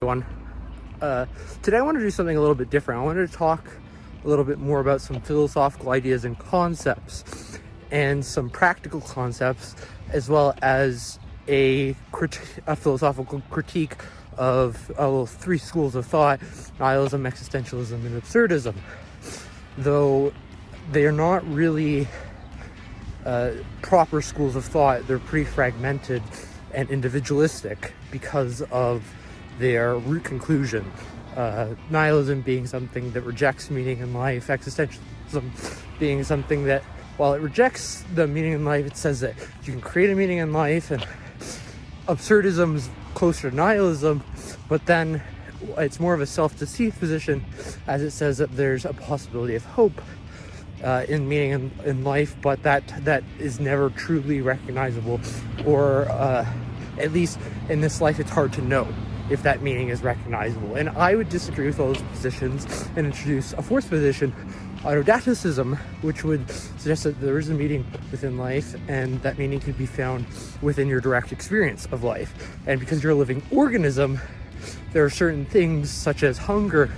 Everyone. Today I want to do something a little bit different. I wanted to talk a little bit more about some philosophical ideas and concepts and some practical concepts, as well as a philosophical critique of three schools of thought: nihilism, existentialism, and absurdism. Though they are not really proper schools of thought, they're pretty fragmented and individualistic because of their root conclusion. Nihilism being something that rejects meaning in life, existentialism being something that, while it rejects the meaning in life, it says that you can create a meaning in life, and absurdism is closer to nihilism, but then it's more of a self-deceived position, as it says that there's a possibility of hope in meaning in life, but that is never truly recognizable, or at least in this life it's hard to know if that meaning is recognizable. And I would disagree with those positions and introduce a fourth position, Autodidacticism, which would suggest that there is a meaning within life, and that meaning can be found within your direct experience of life. And because you're a living organism, there are certain things such as hunger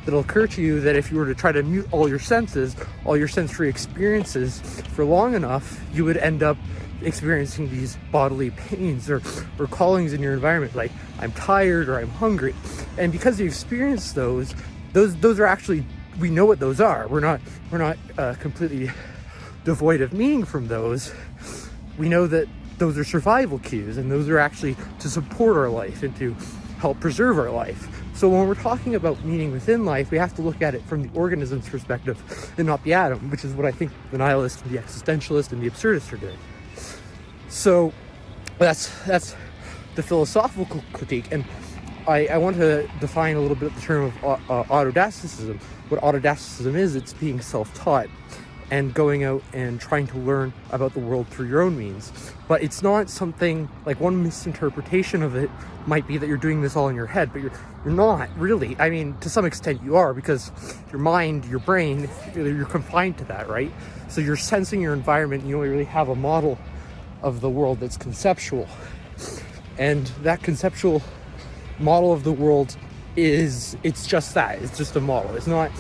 that'll occur to you that if you were to try to mute all your senses, all your sensory experiences for long enough, you would end up experiencing these bodily pains or callings in your environment, like I'm tired or I'm hungry. And because you experience those are actually, we know what those are. We're not completely devoid of meaning from those. We know that those are survival cues, and those are actually to support our life and to help preserve our life. So when we're talking about meaning within life, we have to look at it from the organism's perspective and not the atom, which is what I think the nihilist and the existentialist and the absurdist are doing. So that's the philosophical critique, and I want to define a little bit the term of Autodidacticism. What Autodidacticism is, it's being self-taught and going out and trying to learn about the world through your own means. But it's not something, like, one misinterpretation of it might be that you're doing this all in your head, but you're not really. I mean, to some extent you are, because your mind, your brain, you're confined to that, right? So you're sensing your environment, and you only really have a model of the world that's conceptual. And that conceptual model of the world it's just that. It's just a model. It's not,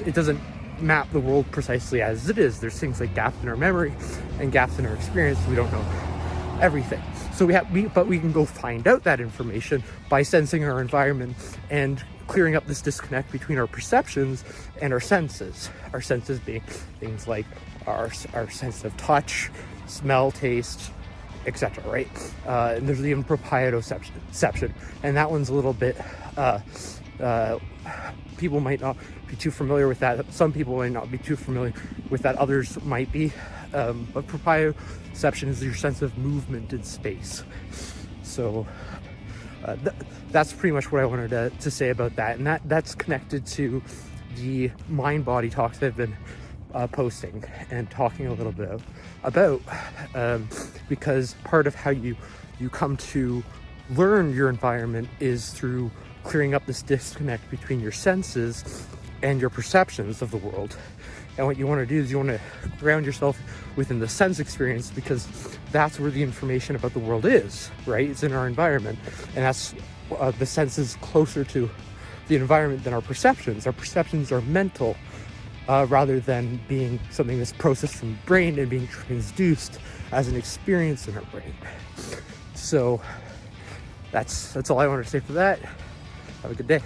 it doesn't map the world precisely as it is. There's things like gaps in our memory and gaps in our experience. We don't know everything. So we can go find out that information by sensing our environment and clearing up this disconnect between our perceptions and our senses. Our senses being things like our sense of touch, smell, taste, etc., right? And there's even proprioception, and that one's a little bit, people might not be too familiar with that. Some people might not be too familiar with that. Others might be. But proprioception is your sense of movement in space. So that's pretty much what I wanted to say about that. And that's connected to the mind-body talks that I've been posting and talking a little bit about, because part of how you come to learn your environment is through clearing up this disconnect between your senses and your perceptions of the world. And what you want to do is you want to ground yourself within the sense experience, because that's where the information about the world is, right? It's in our environment, and that's the senses closer to the environment than our perceptions. Our perceptions are mental, rather than being something that's processed from the brain and being transduced as an experience in our brain. So that's all I wanted to say for that. Have a good day.